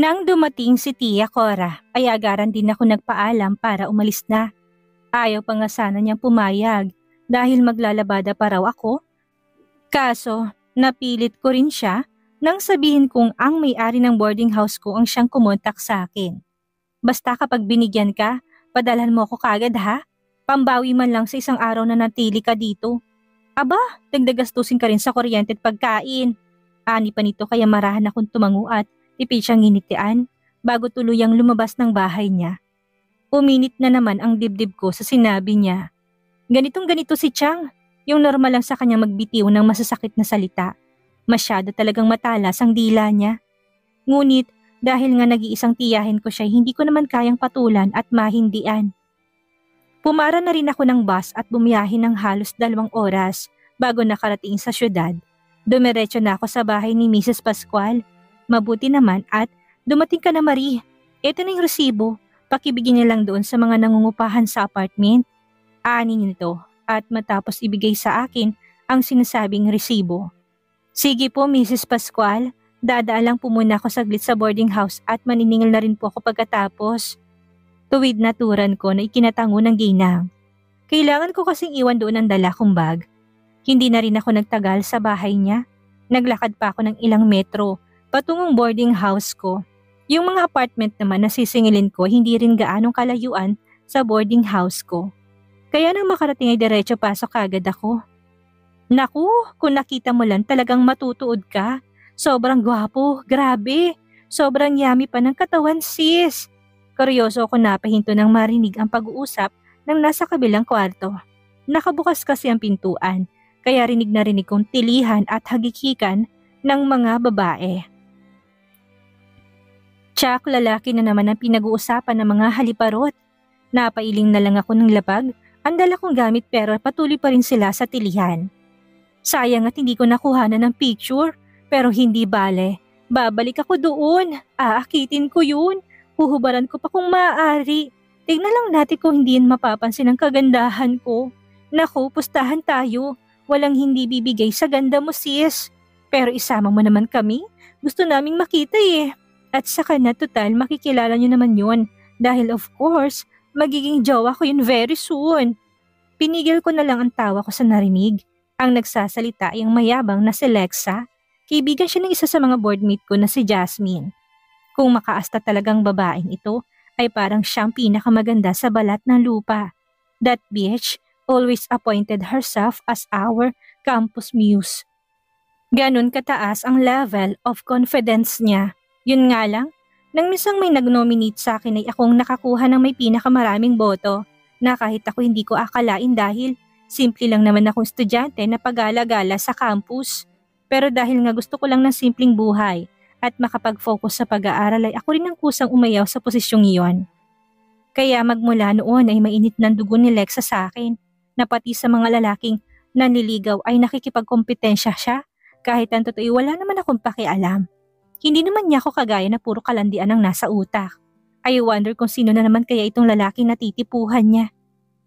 Nang dumating si Tia Cora, ay agaran din ako nagpaalam para umalis na. Ayaw pa nga sana niyang pumayag dahil maglalabada pa raw ako. Kaso, napilit ko rin siya nang sabihin kong ang may-ari ng boarding house ko ang siyang kumontak sa akin. Basta kapag binigyan ka, padalhan mo ako kagad ha? Pambawi man lang sa isang araw na natili ka dito. Aba, dagdagastusin ka rin sa kuryente at pagkain. Ani pa nito kaya marahan akong tumango at tipid siyang nginitian bago tuluyang lumabas ng bahay niya. Uminit na naman ang dibdib ko sa sinabi niya. Ganitong ganito si Chang, yung normal lang sa kanya magbitiw ng masasakit na salita. Masyado talagang matalas ang dila niya. Ngunit dahil nga nag-iisang tiyahin ko siya, hindi ko naman kayang patulan at mahindian. Pumara na rin ako ng bus at bumiyahe ng halos 2 oras bago nakarating sa syudad. Dumiretso na ako sa bahay ni Mrs. Pascual. Mabuti naman at dumating ka na Marie. Ito na yung resibo. Pakibigyan niya lang doon sa mga nangungupahan sa apartment. Aanin nito at matapos ibigay sa akin ang sinasabing resibo. Sige po Mrs. Pascual, dadaan lang po muna ako saglit sa boarding house at maniningil na rin po ako pagkatapos. Tuwid na turan ko na ikinatango ng ginang. Kailangan ko kasing iwan doon ang dala kong bag. Hindi na rin ako nagtagal sa bahay niya. Naglakad pa ako ng ilang metro patungong boarding house ko. Yung mga apartment naman na sisingilin ko hindi rin gaanong kalayuan sa boarding house ko. Kaya nang makarating ay diretso pasok agad ako. Naku, kung nakita mo lang talagang matutuod ka. Sobrang gwapo, grabe. Sobrang yummy pa ng katawan sis. Kuryoso ako napahinto nang marinig ang pag-uusap ng nasa kabilang kwarto. Nakabukas kasi ang pintuan, kaya rinig na rinig kong tilihan at hagikikan ng mga babae. Tsak, lalaki na naman ang pinag-uusapan ng mga haliparot. Napailing na lang ako ng labag, ang dala kong gamit pero patuloy pa rin sila sa tilihan. Sayang at hindi ko nakuhanan ng picture, pero hindi bale. Babalik ako doon, aakitin ko yun. Huhubaran ko pa kung maaari. Tignan lang natin kung hindi mapapansin ang kagandahan ko. Naku, pustahan tayo. Walang hindi bibigay sa ganda mo sis. Pero isama mo naman kami. Gusto naming makita eh. At saka na total makikilala nyo naman yun. Dahil of course, magiging jowa ko yun very soon. Pinigil ko na lang ang tawa ko sa narinig. Ang nagsasalita ay ang mayabang na si Lexa. Kaibigan siya ng isa sa mga boardmate ko na si Jasmine. Kung makaasta talagang babaeng ito, ay parang siyang pinakamaganda sa balat ng lupa. That bitch always appointed herself as our campus muse. Ganon kataas ang level of confidence niya. Yun nga lang, nang misang may nag-nominate sa akin ay akong nakakuha ng may pinakamaraming boto na kahit ako hindi ko akalain dahil simple lang naman akong estudyante na pag-alagala sa campus. Pero dahil nga gusto ko lang ng simpleng buhay at makapag-focus sa pag-aaral ay ako rin ang kusang umayaw sa posisyong iyon. Kaya magmula noon ay mainit ng dugo ni Lexa sa akin na pati sa mga lalaking nanliligaw ay nakikipagkompetensya siya kahit ang totoo wala naman akong pakialam. Hindi naman niya ako kagaya na puro kalandian ang nasa utak. I wonder kung sino na naman kaya itong lalaking natitipuhan niya.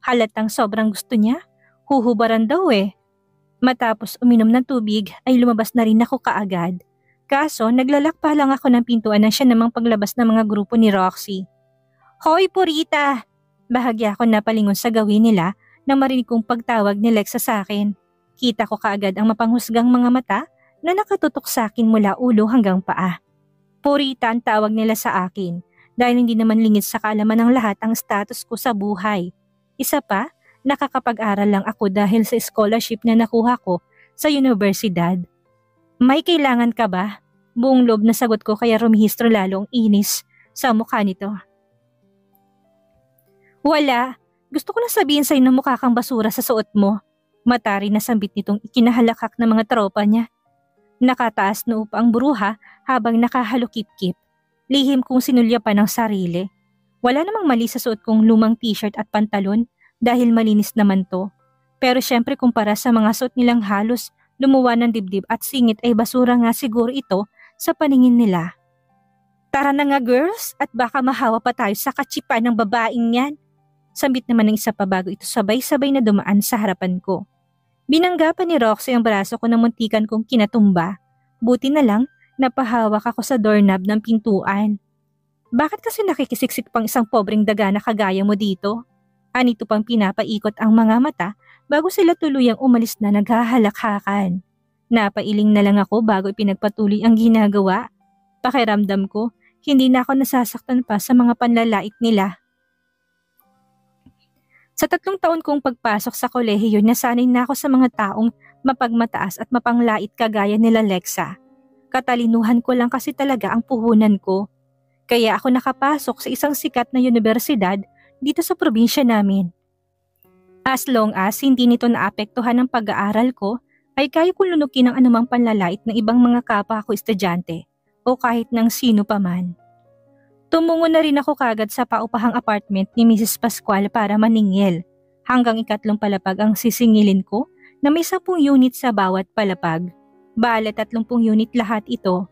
Halatang sobrang gusto niya, huhubaran daw eh. Matapos uminom ng tubig ay lumabas na rin ako kaagad. Kaso naglalakpa lang ako ng pintuan nang siya namang paglabas ng mga grupo ni Roxy. Hoy Purita! Bahagya ako napalingon sa gawin nila nang marinig kong pagtawag ni Lexa sa akin. Kita ko kaagad ang mapanghusgang mga mata na nakatutok sa akin mula ulo hanggang paa. Purita ang tawag nila sa akin dahil hindi naman lingid sa kaalaman ng lahat ang status ko sa buhay. Isa pa, nakakapag-aral lang ako dahil sa scholarship na nakuha ko sa universidad. May kailangan ka ba? Buong loob na sagot ko kaya rumihistro lalo ang inis sa mukha nito. Wala. Gusto ko na sabihin sa'yo na mukha kang basura sa suot mo. Matari na sambit nitong ikinahalakak ng mga tropa niya. Nakataas na upa ang bruha habang nakahalukip-kip. Lihim kong sinulya pa ng sarili. Wala namang mali sa suot kong lumang t-shirt at pantalon dahil malinis naman to. Pero syempre kumpara sa mga suot nilang halos lumuwa ng dibdib at singit ay basura nga siguro ito sa paningin nila. Tara na nga girls at baka mahawa pa tayo sa katsipa ng babaeng yan. Sambit naman ng isa pa bago ito sabay-sabay na dumaan sa harapan ko. Binangga pa ni Roxy ang braso ko ng muntikan kong kinatumba. Buti na lang napahawak ako sa doorknob ng pintuan. Bakit kasi nakikisiksik pang isang pobreng daga na kagaya mo dito? Anito pang pinapaikot ang mga mata bago sila tuluyang umalis na naghahalakhakan. Napailing na lang ako bago ipinagpatuloy ang ginagawa. Pakiramdam ko, hindi na ako nasasaktan pa sa mga panlalait nila. Sa 3 taon kong pagpasok sa kolehiyo, nasanay na ako sa mga taong mapagmataas at mapanglait kagaya nila Lexa. Katalinuhan ko lang kasi talaga ang puhunan ko. Kaya ako nakapasok sa isang sikat na universidad dito sa probinsya namin. As long as hindi nito naapektuhan ang pag-aaral ko, ay kaya kong lunukin ang anumang panlalait ng ibang mga kapwa ko estudyante o kahit ng sino pa man. Tumungo na rin ako kagad sa paupahang apartment ni Mrs. Pascual para maningil. Hanggang 2 palapag ang sisingilin ko na may 10 unit sa bawat palapag. Bale 30 unit lahat ito.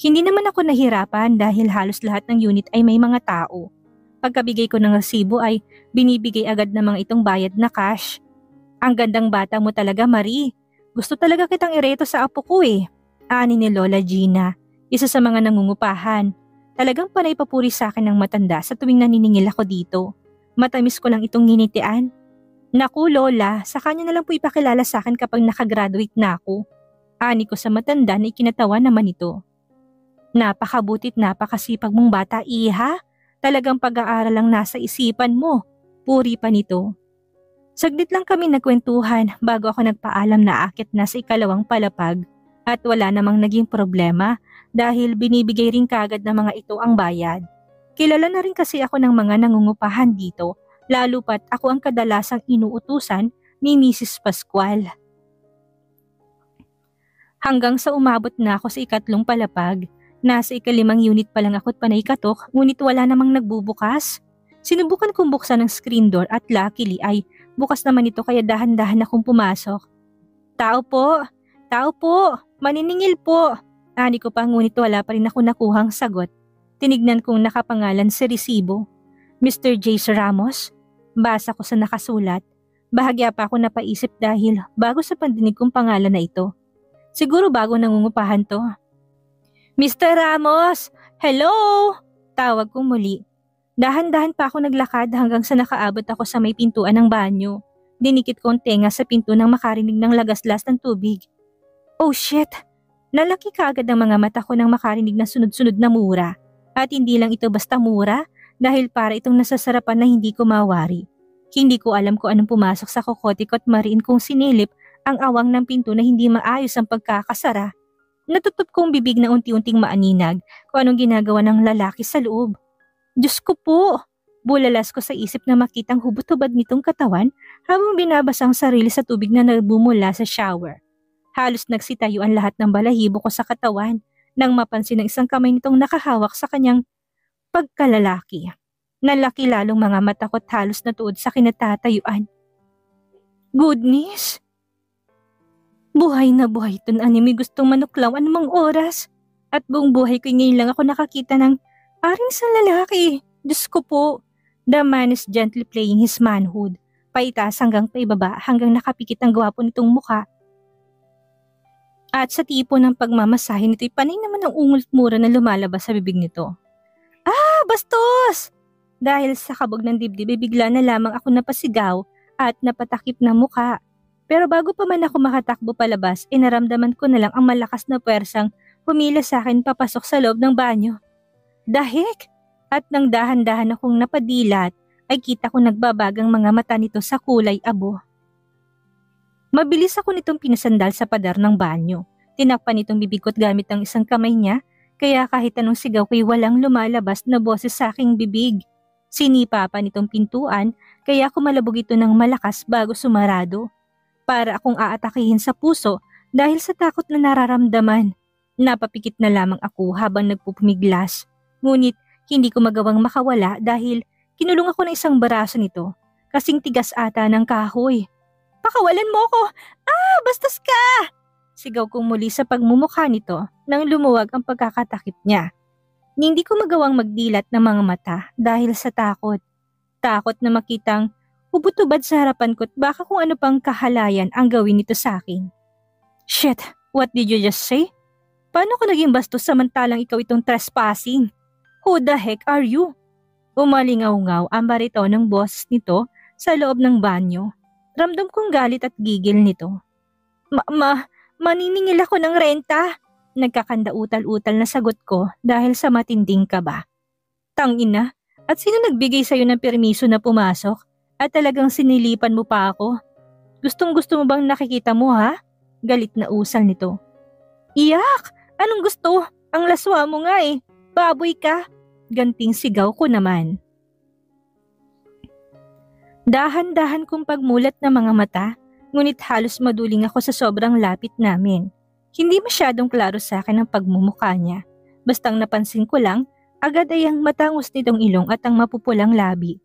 Hindi naman ako nahirapan dahil halos lahat ng unit ay may mga tao. Pagkabigay ko ng resibo ay binibigay agad ng mga itong bayad na cash. Ang gandang bata mo talaga, Marie. Gusto talaga kitang ireto sa apo ko eh. Ani ni Lola Gina, isa sa mga nangungupahan. Talagang panay papuri sa akin ng matanda sa tuwing naniningil ako dito. Matamis ko lang itong nginitian. Naku Lola, sa kanya na lang po ipakilala sa akin kapag nakagraduate na ako. Ani ko sa matanda na ikinatawa naman ito. Napakabutit napakasipag mong bata, iha. Talagang pag-aaral lang nasa isipan mo. Puri pa nito. Saglit lang kami nagkwentuhan bago ako nagpaalam na akit na sa 2 palapag at wala namang naging problema dahil binibigay rin kagad ng mga ito ang bayad. Kilala na rin kasi ako ng mga nangungupahan dito, lalo pat ako ang kadalasang inuutusan ni Mrs. Pascual. Hanggang sa umabot na ako sa 3 palapag. Nasa 5 unit pa lang ako't panay katok, ngunit wala namang nagbubukas. Sinubukan kong buksan ang screen door at luckily ay bukas naman ito kaya dahan-dahan akong pumasok. Tao po, maniningil po. Ani ko pa ngunit wala pa rin ako nakuhang sagot. Tinignan kong nakapangalan sa resibo. Mr. Jace Ramos. Basa ko sa nakasulat. Bahagya pa ako napaisip dahil bago sa pandinig kong pangalan na ito. Siguro bago nangungupahan to. Mr. Ramos! Hello! Tawag ko muli. Dahan-dahan pa ako naglakad hanggang sa nakaabot ako sa may pintuan ng banyo. Dinikit ko ang tenga sa pinto nang makarinig ng lagaslas ng tubig. Oh shit! Nalaki kaagad ang mga mata ko nang makarinig ng sunod-sunod na mura. At hindi lang ito basta mura dahil para itong nasasarapan na hindi ko mawari. Hindi ko alam kung anong pumasok sa kokote ko at mariin kong sinilip ang awang ng pinto na hindi maayos ang pagkakasara. Natutup kong bibig na unti-unting maaninag kung anong ginagawa ng lalaki sa loob. Diyos ko po! Bulalas ko sa isip na makitang hubot-hubad nitong katawan habang binabasa ang sarili sa tubig na nagbumula sa shower. Halos nagsitayo ang lahat ng balahibo ko sa katawan nang mapansin ng isang kamay nitong nakahawak sa kanyang pagkalalaki. Nalaki lalong mga mata ko't halos natuod sa kinatatayuan. Goodness! Buhay na buhay ito na may gustong manuklaw anumang oras. At buong buhay ko ngayon lang ako nakakita ng aring sa lalaki. Diyos ko po. The man is gently playing his manhood. Paitaas hanggang paibaba hanggang nakapikit ang gwapo nitong mukha. At sa tipo ng pagmamasahe nito'y panay naman ang ungol mura na lumalabas sa bibig nito. Ah, bastos! Dahil sa kabog ng dibdib, bigla na lamang ako napasigaw at napatakip na mukha. Pero bago pa man ako makatakbo palabas, naramdaman ko na lang ang malakas na puwersang humila sa akin papasok sa loob ng banyo. Dahik! At nang dahan-dahan akong napadilat, ay kita ko nagbabagang mga mata nito sa kulay abo. Mabilis ako nitong pinasandal sa pader ng banyo. Tinakpan nitong bibig ko't gamit ang isang kamay niya, kaya kahit anong sigaw ko'y walang lumalabas na boses sa aking bibig. Sinipa pa nitong pintuan, kaya kumalabog ito ng malakas bago sumarado. Para akong aatakihin sa puso dahil sa takot na nararamdaman. Napapikit na lamang ako habang nagpupumiglas. Ngunit hindi ko magawang makawala dahil kinulong ako ng isang baraso nito. Kasing tigas ata ng kahoy. Pakawalan mo ko! Ah, bastos ka! Sigaw kong muli sa pagmumukha nito nang lumuwag ang pagkakatakip niya. Hindi ko magawang magdilat ng mga mata dahil sa takot. Takot na makitang hubot-hubad sa harapan ko't baka kung ano pang kahalayan ang gawin nito sa akin. Shit, what did you just say? Paano ko naging bastos samantalang ikaw itong trespassing? Who the heck are you? Umalingaw-ngaw ang baritonong boses nito sa loob ng banyo. Ramdam kong galit at gigil nito. Maniningil ako ng renta. Nagkakanda-utal-utal na sagot ko dahil sa matinding kaba. Tangina, at sino nagbigay sa'yo ng permiso na pumasok at talagang sinilipan mo pa ako? Gustong-gusto mo bang nakikita mo ha? Galit na usal nito. Iyak! Anong gusto? Ang laswa mo nga eh. Baboy ka. Ganting sigaw ko naman. Dahan-dahan kong pagmulat ng mga mata, ngunit halos maduling ako sa sobrang lapit namin. Hindi masyadong klaro sa akin ang pagmumukha niya. Bastang napansin ko lang, agad ay ang matangos nitong ilong at ang mapupulang labi.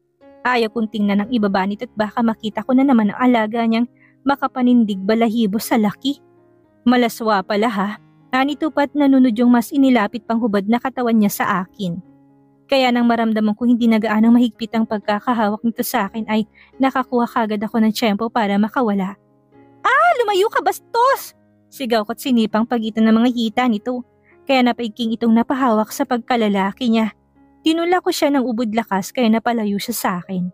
Ayaw kong tingnan ng ibaba nito at baka makita ko na naman ang alaga niyang makapanindig balahibo sa laki. Malaswa pala ha. Anito pa't nanunod yung mas inilapit pang hubad na katawan niya sa akin. Kaya nang maramdaman ko hindi na gaanong mahigpit ang pagkakahawak nito sa akin ay nakakuha kagad ako ng tiyempo para makawala. Lumayo ka bastos! Sigaw ko't sinipang pagitan ng mga hita nito. Kaya napaigking itong napahawak sa pagkalalaki niya. Tinula ko siya ng ubod lakas kaya napalayo siya sa akin.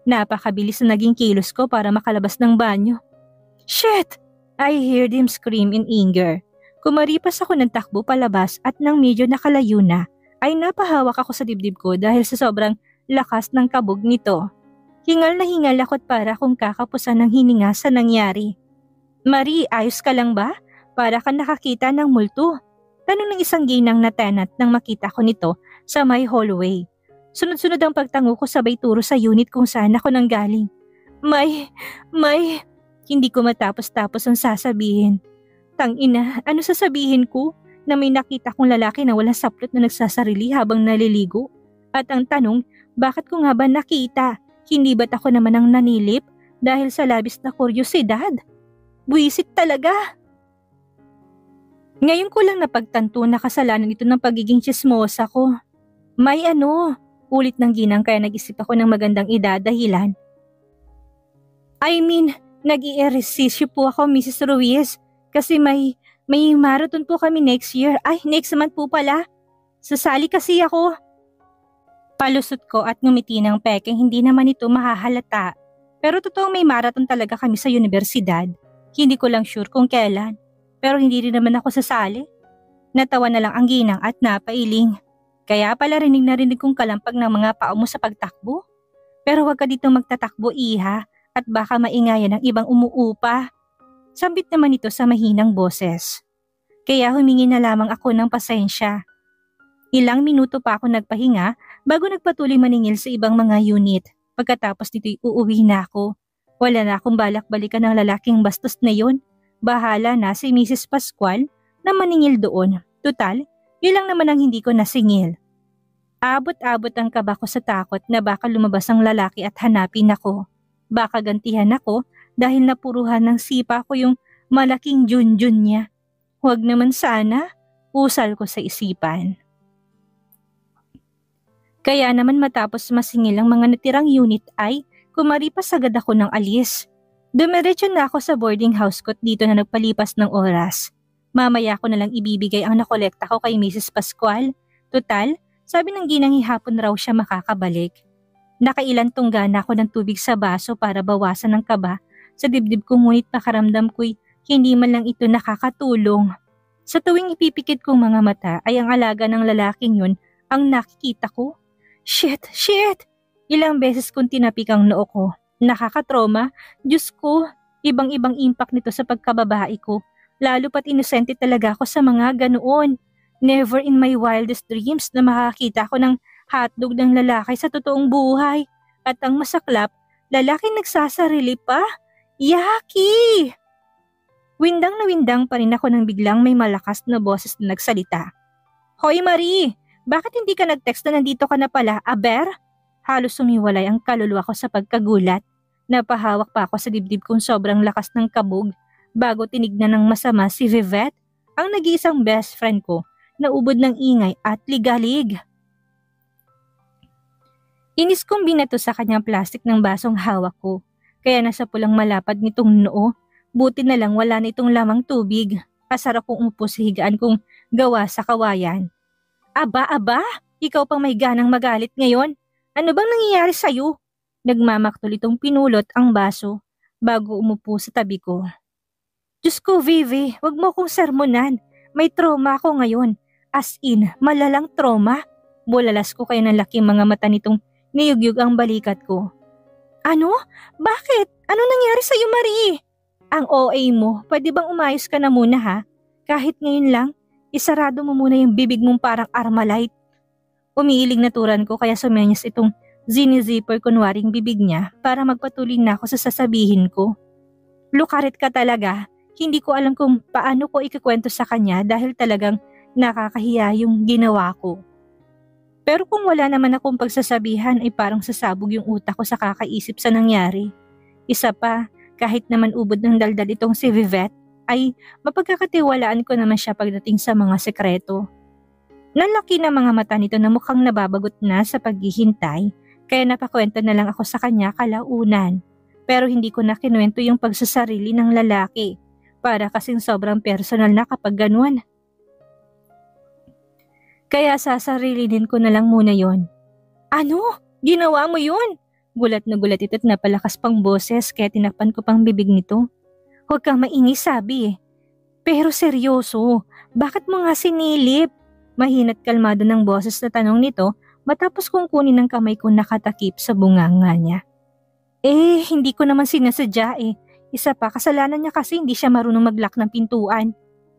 Napakabilis na naging kilos ko para makalabas ng banyo. Shit! I heard him scream in anger. Kumaripas ako ng takbo palabas at nang medyo nakalayo na, ay napahawak ako sa dibdib ko dahil sa sobrang lakas ng kabog nito. Hingal na hingal ako't para akong kakapusan ng hininga sa nangyari. Marie, ayos ka lang ba? Para ka nakakita ng multo. Tanong ng isang ginang na tenant nang makita ko nito sa may hallway. Sunod-sunod ang pagtango ko sabay turo sa unit kung saan ako nanggaling. May... Hindi ko matapos-tapos ang sasabihin. Tangina, ano sasabihin ko? Na may nakita kong lalaki na walang saplot na nagsasarili habang naliligo? At ang tanong, bakit ko nga ba nakita? Hindi ba't ako naman ang nanilip dahil sa labis na kuryosidad? Buwisit talaga! Ngayon ko lang napagtanto na kasalanan ito ng pagiging tsismosa ko. May ulit ng ginang kaya nag-isip ako ng magandang idadahilan. Nag-i-ehersisyo po ako, Mrs. Ruiz, kasi may marathon po kami next year. Next month po pala. Sasali kasi ako. Palusot ko at ngumiti ng pekeng hindi naman ito mahahalata. Pero totoong may marathon talaga kami sa universidad. Hindi ko lang sure kung kailan. Pero hindi rin naman ako sasali. Natawa na lang ang ginang at napailing. Kaya pala rinig kong kalampag ng mga paa mo sa pagtakbo. Pero huwag ka dito magtatakbo, iha, at baka maingayan ng ibang umuupa. Sambit naman ito sa mahinang boses. Kaya humingi na lamang ako ng pasensya. Ilang minuto pa ako nagpahinga bago nagpatuloy maningil sa ibang mga unit. Pagkatapos nito'y uuwi na ako. Wala na akong balak-balikan ng lalaking bastos na yun. Bahala na si Mrs. Pascual na maningil doon. Tutal, yun lang naman ang hindi ko nasingil. Abot-abot ang kaba ko sa takot na baka lumabas ang lalaki at hanapin ako. Baka gantihan ako dahil napuruhan ng sipa ko yung malaking junjun niya. Huwag naman sana, usal ko sa isipan. Kaya naman matapos masingil ang mga natirang unit ay kumaripas agad ako ng alis. Dumiretso na ako sa boarding house ko at dito na nagpalipas ng oras. Mamaya ko na lang ibibigay ang nakolekta ko kay Mrs. Pascual. Total, sabi ng ginang hapon raw siya makakabalik. Nakailan tungga na ako ng tubig sa baso para bawasan ng kaba sa dibdib ko ngunit pakaramdam ko'y hindi man lang ito nakakatulong. Sa tuwing ipipikit kong mga mata ay ang alaga ng lalaking yun ang nakikita ko. Shit! Ilang beses kong tinapik ang noo ko. Nakakatroma. Diyos ko, ibang-ibang impact nito sa pagkababae ko. Lalo pat inosente talaga ako sa mga ganoon. Never in my wildest dreams na makakita ko ng hotdog ng lalaki sa totoong buhay. At ang masaklap, lalaki nagsasarili pa. Yaki! Windang na windang pa rin ako nang biglang may malakas na boses na nagsalita. Hoy Marie! Bakit hindi ka nag-text na nandito ka na pala, aber? Halos sumiwalay ang kaluluwa ko sa pagkagulat. Napahawak pa ako sa dibdib kong sobrang lakas ng kabog bago tinignan ng masama si Vivette, ang nag-iisang best friend ko na ubod ng ingay at ligalig. Inis kong binato sa kanyang plastik ng basong hawak ko, kaya nasa pulang malapad nitong noo, buti na lang wala na itong lamang tubig. Asar akong umupo sa higaan kong gawa sa kawayan. Aba! Ikaw pang may ganang magalit ngayon. Ano bang nangyayari sa'yo? Nagmamaktol itong pinulot ang baso bago umupo sa tabi ko. Diyos ko, Vivi, wag mo akong sermonan. May trauma ako ngayon. As in, malalang trauma. Bulalas ko kaya ng laking mga mata nitong niyugyug ang balikat ko. Ano? Bakit? Ano nangyari sa'yo, Marie? Ang OA mo, pwede bang umayos ka na muna ha? Kahit ngayon lang, isarado mo muna yung bibig mong parang Armalite. Umiiling na turan ko kaya sumenyas itong zinizipper kunwaring bibig niya para magpatuloy na ako sa sasabihin ko. Lukarit ka talaga. Hindi ko alam kung paano ko ikikwento sa kanya dahil talagang nakakahiya yung ginawa ko. Pero kung wala naman akong pagsasabihan ay parang sasabog yung utak ko sa kakaisip sa nangyari. Isa pa, kahit naman ubod ng daldal itong si Vivette, ay mapagkakatiwalaan ko naman siya pagdating sa mga sekreto. Nalaki na mga mata nito na mukhang nababagot na sa paghihintay, kaya napakwento na lang ako sa kanya kalaunan. Pero hindi ko na kinuwento yung pagsasarili ng lalaki. Para kasing sobrang personal na kapag ganun. Kaya sasarilinin ko na lang muna yon. Ano? Ginawa mo yun? Gulat na gulat ito at napalakas pang boses kaya tinakpan ko pang bibig nito. Huwag kang maingi sabi eh. Pero seryoso, bakit mo nga sinilip? Mahina't kalmado ng boses na tanong nito matapos kong kunin ng kamay ko nakatakip sa bunganga niya. Hindi ko naman sinasadya eh. Isa pa, kasalanan niya kasi hindi siya marunong mag-lock ng pintuan.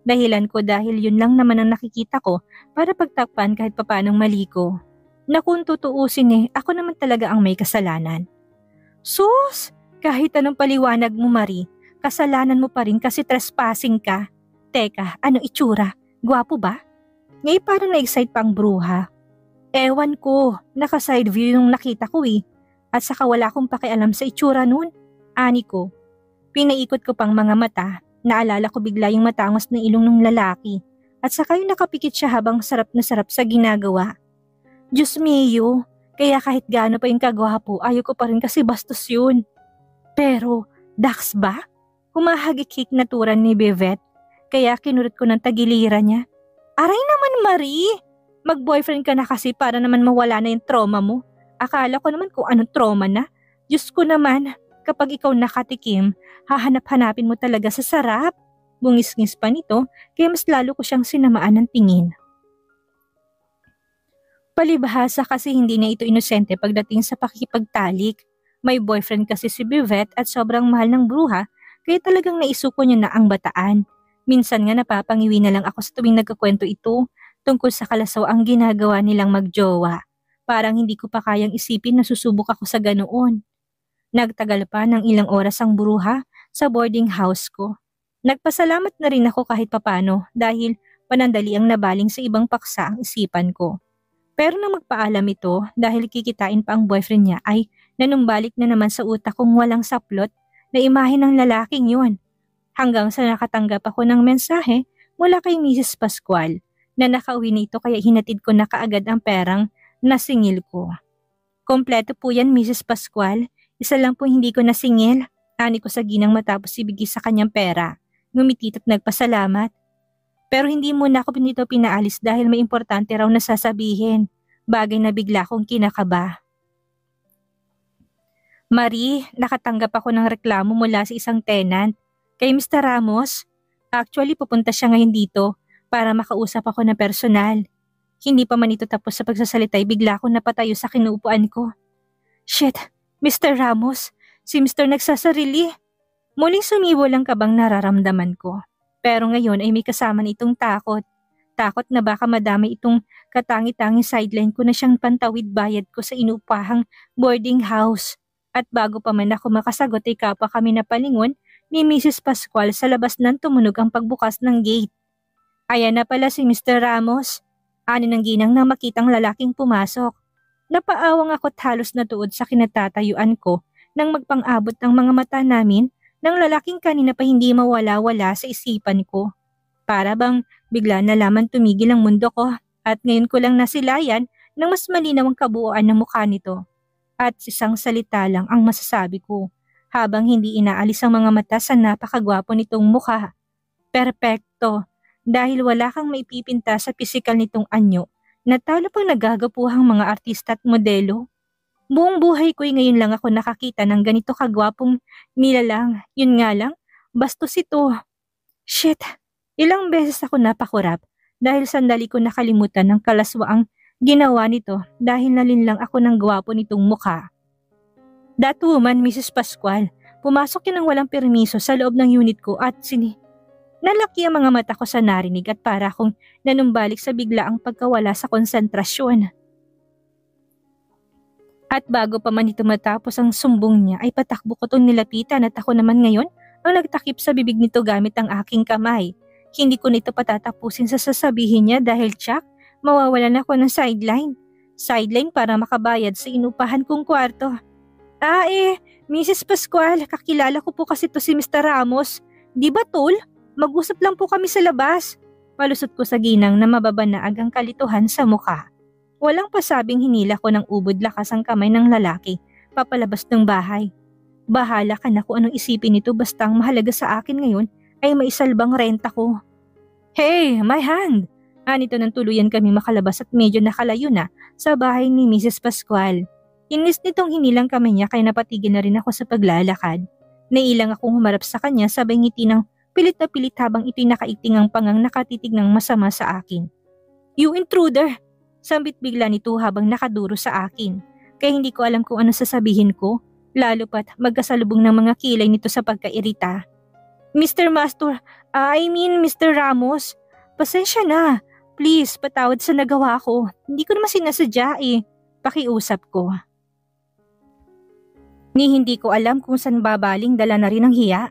Dahilan ko dahil yun lang naman ang nakikita ko para pagtakpan kahit papanong mali ko. Na kung tutuusin ako naman talaga ang may kasalanan. Sus! Kahit anong paliwanag mo, Marie, kasalanan mo pa rin kasi trespassing ka. Teka, ano itsura? Gwapo ba? Ngayon parang na-excite pang bruha. Ewan ko, naka-side view yung nakita ko eh. At saka wala akong pakialam sa itsura nun. Ani ko. Pinaikot ko pang mga mata, naalala ko bigla yung matangos na ilong ng lalaki at saka yung nakapikit siya habang sarap na sarap sa ginagawa. Diyos mio, kaya kahit gaano pa yung kagwapo, ayaw ko pa rin kasi bastos yun. Pero, Dax ba? Humahagikik na turan ni Bevette, kaya kinurot ko ng tagiliran niya. Aray naman Marie, mag-boyfriend ka na kasi para naman mawala na yung trauma mo. Akala ko naman kung anong trauma na. Diyos ko naman. Kapag ikaw nakatikim, hahanap-hanapin mo talaga sa sarap. Bungis-ngis pa nito, kaya mas lalo ko siyang sinamaan ng tingin. Palibhasa kasi hindi na ito inosente pagdating sa pakikipagtalik. May boyfriend kasi si Bivette at sobrang mahal ng bruha, kaya talagang naisuko niya na ang bataan. Minsan nga napapangiwi na lang ako sa tuwing nagkakwento ito tungkol sa kalasaw ang ginagawa nilang magjowa. Parang hindi ko pa kayang isipin na susubok ako sa ganoon. Nagtagal pa ng ilang oras ang bruha sa boarding house ko. Nagpasalamat na rin ako kahit papano dahil panandali ang nabaling sa ibang paksa ang isipan ko. Pero nang magpaalam ito dahil kikitain pa ang boyfriend niya ay nanumbalik na naman sa utak kong walang saplot na imahe ng lalaking yun. Hanggang sa nakatanggap ako ng mensahe mula kay Mrs. Pascual na nakauwi na ito kaya hinatid ko na kaagad ang perang nasingil ko. Kompleto po yan Mrs. Pascual. Isa lang po hindi ko nasingil. Ani ko sa ginang matapos ibigay sa kanyang pera. Ngumitit at nagpasalamat. Pero hindi muna ako nito pinaalis dahil may importante raw na sasabihin. Bagay na bigla kong kinakaba. Marie, nakatanggap ako ng reklamo mula sa isang tenant. Kay Mr. Ramos. Actually, pupunta siya ngayon dito para makausap ako na personal. Hindi pa man ito tapos sa pagsasalita bigla akong napatayo sa kinuupuan ko. Shit! Mr. Ramos, si Mr. nagsasarili. Muling sumibo lang kabang nararamdaman ko. Pero ngayon ay may kasama nitong takot. Takot na baka madami itong katangi-tangi sideline ko na siyang pantawid bayad ko sa inupahang boarding house. At bago pa man ako makasagot ay kapwa kami napalingon ni Mrs. Pascual sa labas nang tumunog ang pagbukas ng gate. Ayan na pala si Mr. Ramos. Ani ng ginang na makitang lalaking pumasok. Napaawang ako't halos natuod sa kinatatayuan ko nang magpang-abot ng mga mata namin ng lalaking kanina pa hindi mawala-wala sa isipan ko. Para bang bigla na lamang tumigil ang mundo ko at ngayon ko lang nasilayan ng mas malinaw ang kabuuan ng mukha nito. At isang salita lang ang masasabi ko habang hindi inaalis ang mga mata sa napakagwapo nitong mukha. Perpekto dahil wala kang maipipinta sa pisikal nitong anyo Natalo pang nagagapuhang mga artista at modelo. Buong buhay ko'y ngayon lang ako nakakita ng ganito kagwapong nilalang. Yun nga lang, bastos ito. Shit, ilang beses ako napakurap dahil sandali ko nakalimutan ng kalaswaang ginawa nito dahil nalinlang ako ng gwapo nitong mukha. That woman, Mrs. Pascual, pumasok yun ng walang permiso sa loob ng unit ko at nalaki ang mga mata ko sa narinig at para akong nanumbalik sa biglaang pagkawala sa konsentrasyon. At bago pa man ito matapos ang sumbong niya ay patakbo ko itong nilapitan at ako naman ngayon ang nagtakip sa bibig nito gamit ang aking kamay. Hindi ko nito patatapusin sa sasabihin niya dahil tsak, mawawalan ako ng sideline. Sideline para makabayad sa inupahan kong kwarto. Mrs. Pascual, kakilala ko po kasi to si Mr. Ramos. Di ba tol? Mag-usap lang po kami sa labas. Palusot ko sa ginang na mababanaag ang kalituhan sa mukha. Walang pasabing hinila ko ng ubod lakas ang kamay ng lalaki, papalabas ng bahay. Bahala ka na kung anong isipin nito basta ang mahalaga sa akin ngayon ay maisalbang renta ko. Hey, my hand! Anito nang tuluyan kami makalabas at medyo nakalayo na sa bahay ni Mrs. Pascual. Inis nitong hinilang kamay niya kaya napatigil na rin ako sa paglalakad. Nailang akong humarap sa kanya sabay ngiti ng pilit na pilit habang ito'y nakaiting ang pangang nakatitig ng masama sa akin. You intruder! Sambit bigla nito habang nakaduro sa akin. Kaya hindi ko alam kung ano sasabihin ko, lalo pat magkasalubong ng mga kilay nito sa pagkairita. Mr. Mr. Ramos, pasensya na. Please, patawad sa nagawa ko. Hindi ko naman sinasadya Pakiusap ko. Hindi ko alam kung saan babaling dala na rin ang hiya.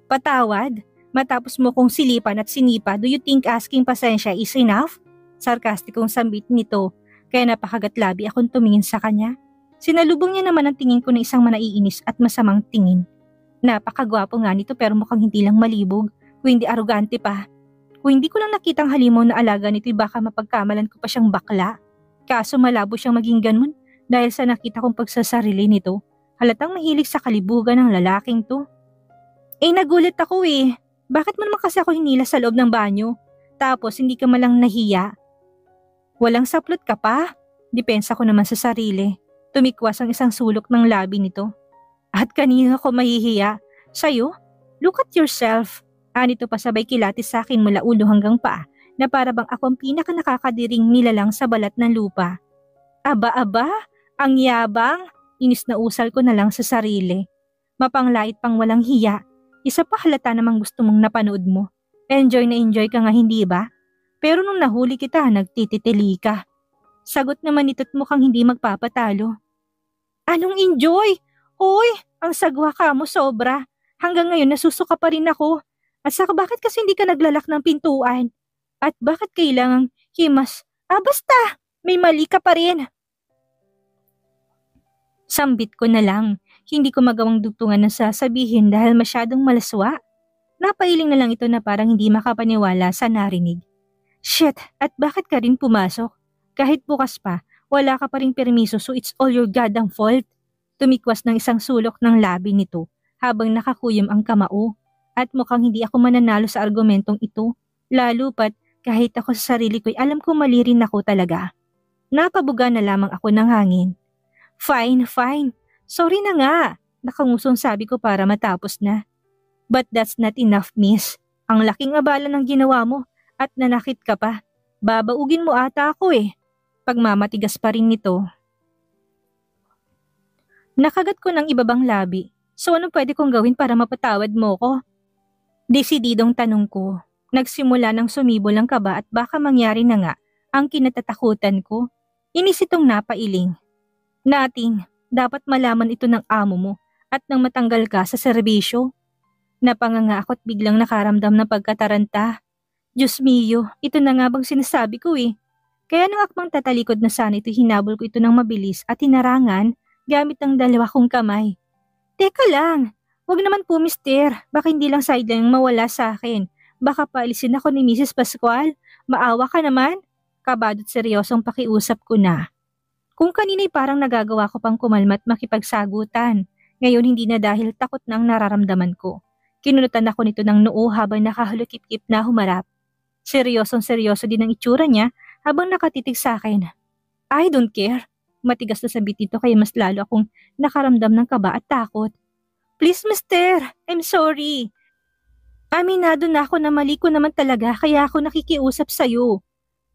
Patawad? Matapos mo kong silipan at sinipa, do you think asking pasensya is enough? Sarkastikong sambit nito, kaya napakagatlabi akong tumingin sa kanya. Sinalubong niya naman ang tingin ko na isang manaiinis at masamang tingin. Napakagwapo nga nito pero mukhang hindi lang malibog, kundi arugante pa. Kung hindi ko lang nakitang halimaw na alaga nito baka mapagkamalan ko pa siyang bakla. Kaso malabo siyang maging ganun dahil sa nakita kong pagsasarili nito. Halatang mahilig sa kalibugan ng lalaking to. Nagulat ako Bakit mo naman kasi ako hinila sa loob ng banyo? Tapos hindi ka malang nahiya? Walang saplot ka pa? Depensa ko naman sa sarili. Tumikwas ang isang sulok ng labi nito. At kanina ko mahihiya? Sa'yo? Look at yourself. Anito pa sabay kilatis sa akin mula ulo hanggang paa na para bang ako ang pinaka nakakadiring nilalang sa balat ng lupa. Aba, ang yabang. Inis na usal ko na lang sa sarili. Mapanglait pang walang hiya. Isa pa halata namang gusto mong napanood mo. Enjoy na enjoy ka nga hindi ba? Pero nung nahuli kita, nagtititili ka. Sagot naman nito't mukhang hindi magpapatalo. Anong enjoy? Hoy, ang sagwa ka mo sobra. Hanggang ngayon nasusuka pa rin ako. At saka bakit kasi hindi ka naglalak ng pintuan? At bakit kailangang himas? Basta, may mali ka pa rin. Sambit ko na lang. Hindi ko magawang dugtungan ng sasabihin dahil masyadong malaswa. Napailing na lang ito na parang hindi makapaniwala sa narinig. Shit, at bakit ka rin pumasok? Kahit bukas pa, wala ka pa rin permiso so it's all your goddamn fault. Tumikwas ng isang sulok ng labi nito habang nakakuyom ang kamao. At mukhang hindi ako mananalo sa argumentong ito. Lalo pat kahit ako sa sarili ko'y alam ko mali rin ako talaga. Napabuga na lamang ako ng hangin. Fine. Sorry na nga. Nakangusong sabi ko para matapos na. But that's not enough, miss. Ang laking abala ng ginawa mo. At nanakit ka pa. Babaugin mo ata ako Pagmamatigas pa rin nito. Nakagat ko ng ibabang labi. So ano pwede kong gawin para mapatawad mo ko? Desididong tanong ko. Nagsimula ng sumibol ang kaba at baka mangyari na nga ang kinatatakutan ko. Inis itong napailing. Nating, dapat malaman ito ng amo mo at nang matanggal ka sa serbisyo. Napanganga ako at biglang nakaramdam ng pagkataranta. Diyos mio, ito na nga bang sinasabi ko Kaya nung akmang tatalikod na sana ito hinabol ko ito ng mabilis at hinarangan gamit ang dalawa kong kamay. Teka lang, wag naman po mister, baka hindi lang sideline mawala sa akin. Baka paalisin ako ni Mrs. Pascual, maawa ka naman. Kabadot seryosong pakiusap ko na. Kung kanina'y parang nagagawa ko pang kumalma at makipagsagutan, ngayon hindi na dahil takot na ang nararamdaman ko. Kinunutan ako nito ng noo habang nakahalukip-kip na humarap. Seryosong seryoso din ang itsura niya habang nakatitig sa akin. I don't care. Matigas na sabit nito kaya mas lalo akong nakaramdam ng kaba at takot. Please, mister, I'm sorry. Aminado na ako na mali ko naman talaga kaya ako nakikiusap sa'yo.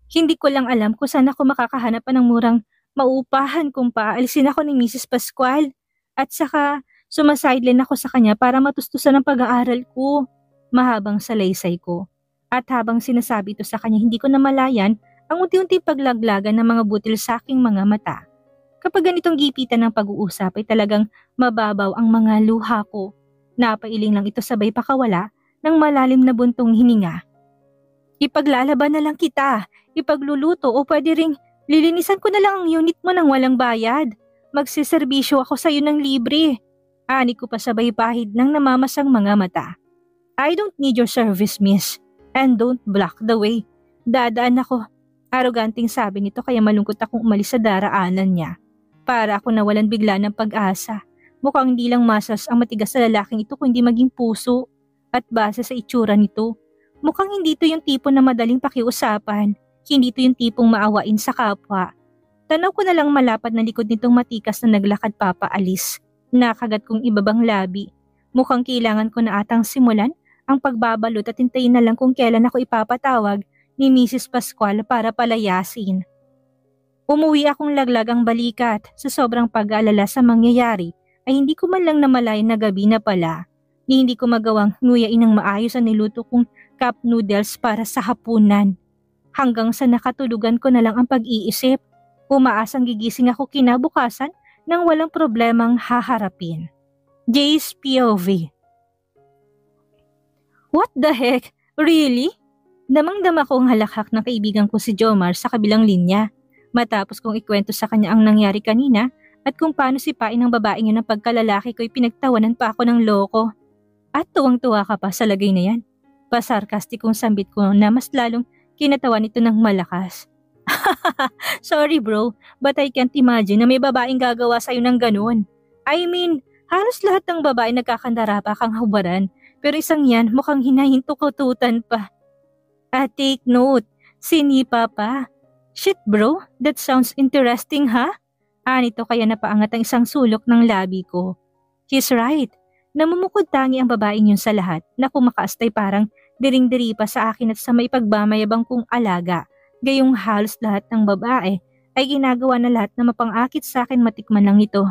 Hindi ko lang alam kung saan ako makakahanap pa ng murang mauupahan kung paalisin ako ni Mrs. Pascual. At saka sumasideline ako sa kanya para matustusan ang pag-aaral ko. Mahabang salaysay ko. At habang sinasabi ito sa kanya hindi ko namalayan ang unti-unting paglaglagan ng mga butil sa aking mga mata. Kapag ganitong gipitan ng pag-uusap ay talagang mababaw ang mga luha ko. Napailing lang ito sabay pakawala ng malalim na buntong hininga. Ipaglalaban na lang kita, ipagluluto o pwede ring lilinisan ko na lang ang unit mo nang walang bayad. Magsiservisyo ako sa iyo ng libre. Ani ko pa sabay pahid ng namamasang mga mata. I don't need your service, miss. And don't block the way. Dadaan ako. Aroganting sabi nito kaya malungkot akong umalis sa daraanan niya. Para ako nawalan bigla ng pag-asa. Mukhang hindi lang masas ang matigas sa lalaking ito kundi maging puso. At base sa itsura nito, mukhang hindi ito yung tipo na madaling pakiusapan. Hindi ito yung tipong maawain sa kapwa. Tanaw ko na lang malapad na likod nitong matikas na naglakad papaalis. Nakagat kong ibabang labi. Mukhang kailangan ko na atang simulan ang pagbabalot at hintayin na lang kung kailan ako ipapatawag ni Mrs. Pascual para palayasin. Umuwi akong laglag ang balikat sa sobrang pag-aalala sa mangyayari ay hindi ko man lang namalayan na gabi na pala. Ni hindi ko magawang nguyain ng maayos ang niluto kong cup noodles para sa hapunan. Hanggang sa nakatulugan ko na lang ang pag-iisip, umaasang gigising ako kinabukasan nang walang problemang haharapin. Jay's POV. What the heck? Really? Damang-dama ko ang halakhak ng kaibigan ko si Jomar sa kabilang linya. Matapos kong ikwento sa kanya ang nangyari kanina at kung paano sipain ng babaeng yun ng pagkalalaki ko'y pinagtawanan pa ako ng loko. At tuwang-tuwa ka pa sa lagay na yan. Pasarkastikong sambit ko na mas lalong kinatawan ito ng malakas. Sorry bro, but I can't imagine na may babaeng gagawa sa'yo ng ganun. I mean, halos lahat ng babae nagkakandara pa kang hubaran, pero isang yan mukhang hinahinto-kututan pa. At take note, sinipa pa. Shit bro, that sounds interesting ha? Anito kaya napaangat ang isang sulok ng labi ko. He's right. Namumukod tangi ang babaeng yun sa lahat na kumakaastay parang diring-diri pa sa akin at sa may pagmamayabang kong alaga. Gayong halos lahat ng babae ay ginagawa na lahat na mapang-akit sa akin matikman lang ito.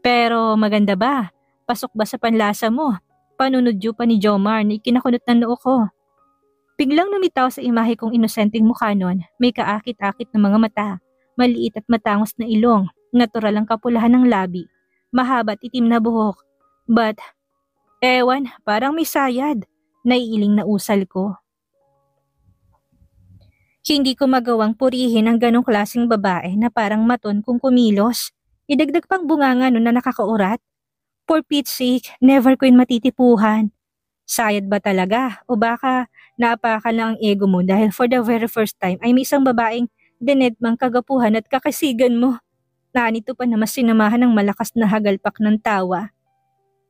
Pero maganda ba? Pasok ba sa panlasa mo? Panunodyo pa ni Jomar na ikinakunot ng noo ko. Biglang lumitaw sa imahe kong inosenteng mukha nun, may kaakit-akit na mga mata, maliit at matangos na ilong, natural ang kapulahan ng labi, mahaba at itim na buhok. But, ewan, parang may sayad, naiiling na usal ko. Hindi ko magawang purihin ang ganong klaseng babae na parang maton kung kumilos. Idagdag pang bunganga nun na nakakaurat. For Pete's sake, never ko yun matitipuhan. Sayad ba talaga? O baka naapaka lang ang ego mo dahil for the very first time ay may isang babaeng dinedmang kagapuhan at kakasigan mo. Nanito pa na mas sinamahan ng malakas na hagalpak ng tawa.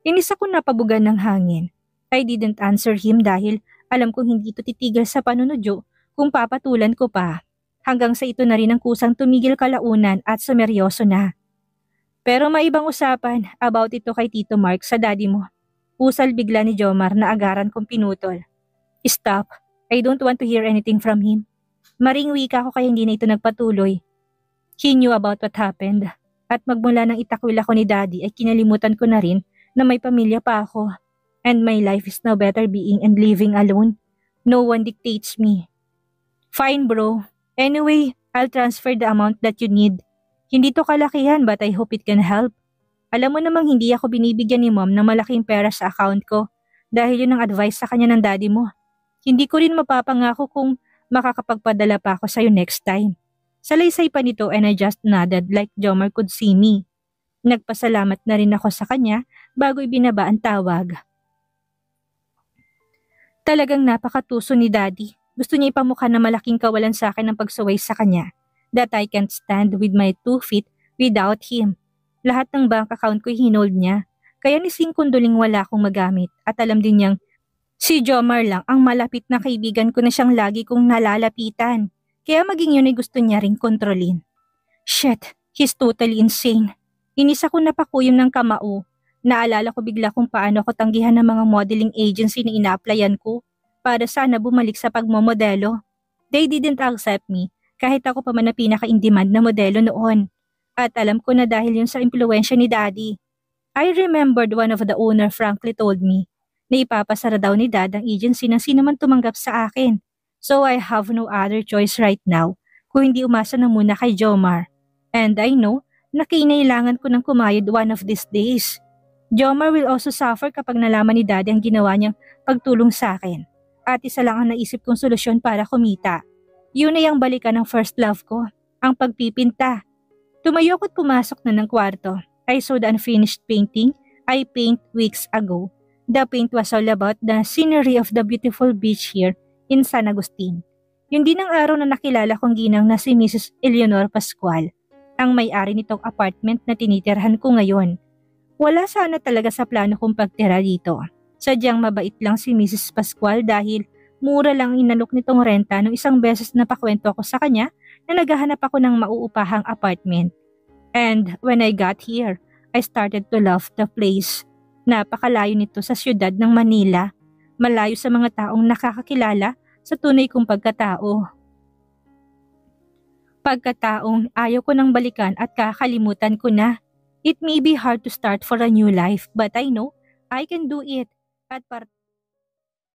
Inis ako napabugan ng hangin. I didn't answer him dahil alam kong hindi ito titigil sa panunodyo kung papatulan ko pa. Hanggang sa ito na rin ang kusang tumigil kalaunan at sumeryoso na. Pero may ibang usapan about ito kay Tito Mark sa daddy mo. Usal bigla ni Jomar na agaran kong pinutol. Stop. I don't want to hear anything from him. Maring wika ko kaya hindi na ito nagpatuloy. He knew about what happened. At magmula nang itakwil ako ni daddy ay kinalimutan ko na rin na may pamilya pa ako. And my life is now better being and living alone. No one dictates me. Fine bro. Anyway, I'll transfer the amount that you need. Hindi to kalakihan but I hope it can help. Alam mo namang hindi ako binibigyan ni mom ng malaking pera sa account ko dahil yun ang advice sa kanya ng daddy mo. Hindi ko rin mapapangako kung makakapagpadala pa ako sa'yo next time. Salaysay pa nito and I just nodded like Jomar could see me. Nagpasalamat na rin ako sa kanya bago ibinaba ang tawag. Talagang napakatuso ni daddy. Gusto niya ipamukha na malaking kawalan sa akin ng pagsuway sa kanya. That I can't stand with my 2 feet without him. Lahat ng bank account ko hinold niya. Kaya ni Singkunduling wala akong magamit. At alam din niyang si Jomar lang ang malapit na kaibigan ko na siyang lagi kong nalalapitan. Kaya maging yun ay gusto niya ring kontrolin. Shit, he's totally insane. Inis ako napakuyom ng kamao. Naalala ko bigla kung paano ako tanggihan ng mga modeling agency na ina-applyan ko para sana bumalik sa pagmomodelo. They didn't accept me kahit ako pa man na pinaka-in-demand na modelo noon. At alam ko na dahil yun sa impluwensya ni Daddy. I remembered one of the owner frankly told me na ipapasara daw ni Dad ang agency ng sino man tumanggap sa akin. So I have no other choice right now kung hindi umasa na muna kay Jomar. And I know na kinailangan ko ng kumayod one of these days. Jomar will also suffer kapag nalaman ni Daddy ang ginawa niyang pagtulong sa akin. At isa lang ang naisip kong solusyon para kumita. Yun ay ang balikan ng first love ko, ang pagpipinta. Tumayo ako't pumasok na ng kwarto. I saw the unfinished painting I paint weeks ago. The paint was all about the scenery of the beautiful beach here in San Agustin. Yun din ang araw na nakilala kong ginang na si Mrs. Eleanor Pascual, ang may-ari nitong apartment na tinitirhan ko ngayon. Wala sana talaga sa plano kong pagtira dito. Sadyang mabait lang si Mrs. Pascual dahil mura lang inalok nitong renta nung isang beses na pakwento ako sa kanya na naghahanap ako ng mauupahang apartment. And when I got here, I started to love the place. Napakalayo nito sa siyudad ng Manila. Malayo sa mga taong nakakakilala sa tunay kong pagkatao. Pagkataong ayaw ko nang balikan at kakalimutan ko na. It may be hard to start for a new life, but I know I can do it. At